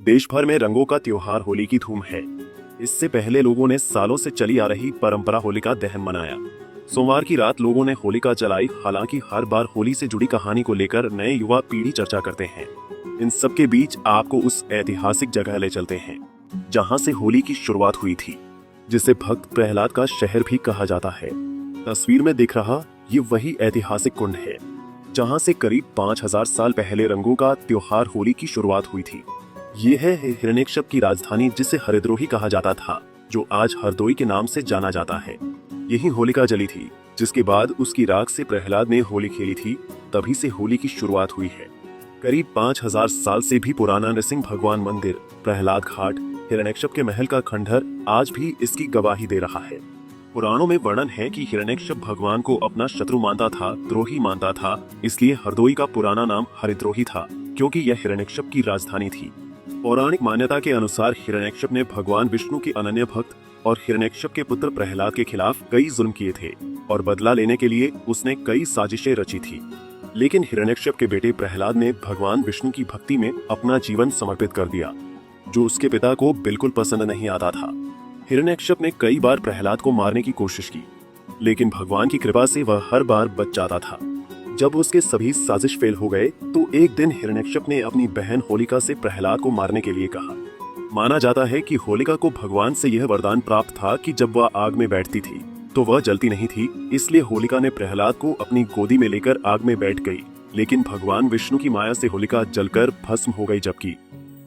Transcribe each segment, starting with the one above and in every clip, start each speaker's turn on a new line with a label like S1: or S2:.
S1: देश भर में रंगों का त्योहार होली की धूम है। इससे पहले लोगों ने सालों से चली आ रही परंपरा होलिका दहन मनाया। सोमवार की रात लोगों ने होलिका जलाई। हालांकि हर बार होली से जुड़ी कहानी को लेकर नए युवा पीढ़ी चर्चा करते हैं। इन सब के बीच आपको उस ऐतिहासिक जगह ले चलते हैं जहां से होली की शुरुआत हुई थी, जिसे भक्त प्रहलाद का शहर भी कहा जाता है। तस्वीर में दिख रहा ये वही ऐतिहासिक कुंड है जहां से करीब 5000 साल पहले रंगों का त्योहार होली की शुरुआत हुई थी। ये है हिरण्यकश्यप की राजधानी, जिसे हरिद्रोही कहा जाता था, जो आज हरदोई के नाम से जाना जाता है। यही होलिका जली थी, जिसके बाद उसकी राख से प्रहलाद ने होली खेली थी। तभी से होली की शुरुआत हुई है। करीब 5000 साल से भी पुराना नृसिंह भगवान मंदिर, प्रहलाद घाट, हिरण्यकश्यप के महल का खंडहर आज भी इसकी गवाही दे रहा है। पुराणों में वर्णन है कि हिरण्यकश्यप भगवान को अपना शत्रु मानता था, द्रोही मानता था। इसलिए हरदोई का पुराना नाम हरिद्रोही था, क्योंकि यह हिरण्यकश्यप की राजधानी थी। पौराणिक मान्यता के अनुसार हिरण्यकश्यप ने भगवान विष्णु के अनन्य भक्त और हिरण्यकश्यप के पुत्र प्रहलाद के खिलाफ कई जुल्म किए थे और बदला लेने के लिए उसने कई साजिशें रची थी। लेकिन हिरण्यकश्यप के बेटे प्रहलाद ने भगवान विष्णु की भक्ति में अपना जीवन समर्पित कर दिया, जो उसके पिता को बिल्कुल पसंद नहीं आता था। हिरण्यकश्यप ने कई बार प्रहलाद को मारने की कोशिश की, लेकिन भगवान की कृपा से वह हर बार बच जाता था। जब उसके सभी साजिश फेल हो गए तो एक दिन हिरण्यकश्यप ने अपनी बहन होलिका से प्रहलाद को मारने के लिए कहा। माना जाता है कि होलिका को भगवान से यह वरदान प्राप्त था कि जब वह आग में बैठती थी तो वह जलती नहीं थी। इसलिए होलिका ने प्रहलाद को अपनी गोदी में लेकर आग में बैठ गई। लेकिन भगवान विष्णु की माया से होलिका जलकर भस्म हो गई, जबकि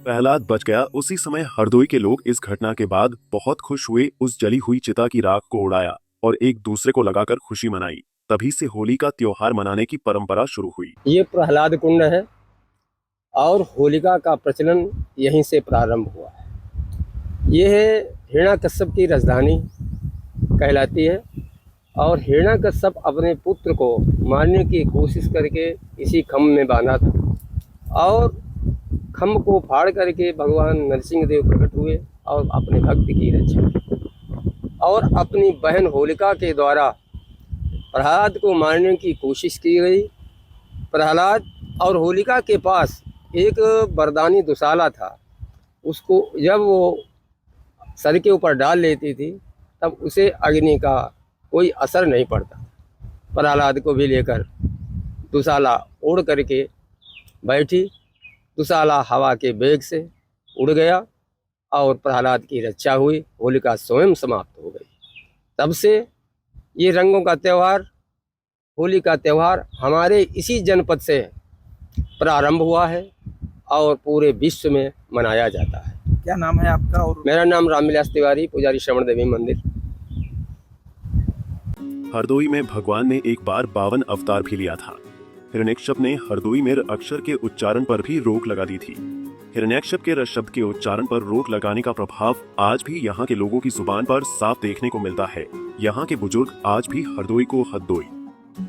S1: प्रहलाद बच गया। उसी समय हरदोई के लोग इस घटना के बाद बहुत खुश हुए। उस जली हुई चिता की राख को उड़ाया और एक दूसरे को लगाकर खुशी मनाई। तभी से होली का त्योहार मनाने की परंपरा शुरू हुई।
S2: ये प्रहलाद कुंड है और होलिका का प्रचलन यहीं से प्रारंभ हुआ है। ये है हिरण्यकश्यप की राजधानी कहलाती है और हिरण्यकश्यप अपने पुत्र को मारने की कोशिश करके इसी खम्भ में बांधा था और खम्भ को फाड़ करके भगवान नरसिंह देव प्रकट हुए और अपने भक्त की रक्षा की और अपनी बहन होलिका के द्वारा प्रहलाद को मारने की कोशिश की गई। प्रहलाद और होलिका के पास एक वरदानी दुशाला था। उसको जब वो सर के ऊपर डाल लेती थी तब उसे अग्नि का कोई असर नहीं पड़ता। प्रहलाद को भी लेकर दुशाला उड़ करके बैठी। दुशाला हवा के वेग से उड़ गया और प्रहलाद की रक्षा हुई। होलिका स्वयं समाप्त हो गई। तब से ये रंगों का त्यौहार, होली का त्यौहार हमारे इसी जनपद से प्रारंभ हुआ है और पूरे विश्व में मनाया जाता है।
S3: क्या नाम है आपका? और
S2: मेरा नाम रामविलास तिवारी, पुजारी श्रवण देवी मंदिर।
S1: हरदोई में भगवान ने एक बार 52 अवतार भी लिया था। हिरण्यकश्यप ने हरदोई में अक्षर के उच्चारण पर भी रोक लगा दी थी। हिरण्यकश्यप के शब्द के उच्चारण पर रोक लगाने का प्रभाव आज भी यहाँ के लोगों की जुबान पर साफ देखने को मिलता है। यहाँ के बुजुर्ग आज भी हरदोई को हदोई,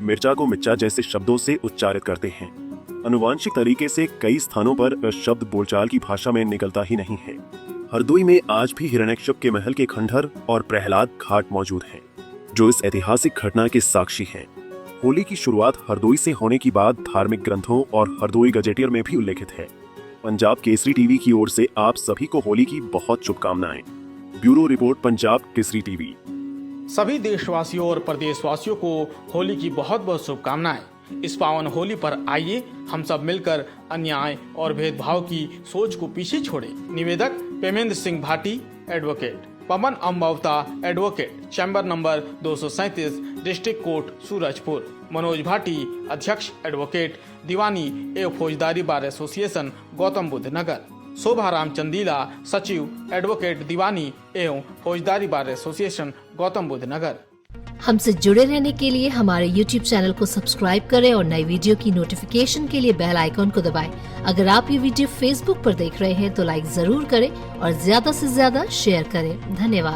S1: मिर्चा को मिर्चा जैसे शब्दों से उच्चारित करते हैं। अनुवांशिक तरीके से कई स्थानों पर शब्द बोलचाल की भाषा में निकलता ही नहीं है। हरदोई में आज भी हिरण्यकश्यप के महल के खंडहर और प्रहलाद घाट मौजूद हैं, जो इस ऐतिहासिक घटना के साक्षी हैं। होली की शुरुआत हरदोई से होने की बात धार्मिक ग्रंथों और हरदोई गजेटियर में भी उल्लेखित है। पंजाब केसरी टीवी की ओर से आप सभी को होली की बहुत शुभकामनाएं। Bureau report, Punjab Kesari TV.
S3: सभी देशवासियों और प्रदेशवासियों को होली की बहुत बहुत शुभकामनाएं। इस पावन होली पर आइए हम सब मिलकर अन्याय और भेदभाव की सोच को पीछे छोड़ें। निवेदक Pemendra Singh Bhati, advocate. Pawan Ambawata, advocate, chamber number 237, district court Surajpur. Manoj Bhati, अध्यक्ष, एडवोकेट, दीवानी एवं फौजदारी बार एसोसिएशन, गौतम बुद्ध नगर। शोभाराम चंदीला, सचिव, एडवोकेट, दीवानी एवं फौजदारी बार एसोसिएशन, गौतम बुद्ध नगर।
S4: हमसे जुड़े रहने के लिए हमारे YouTube चैनल को सब्सक्राइब करें और नई वीडियो की नोटिफिकेशन के लिए बेल आइकॉन को दबाएं। अगर आप ये वीडियो Facebook पर देख रहे हैं तो लाइक जरूर करें और ज्यादा से ज्यादा शेयर करें। धन्यवाद।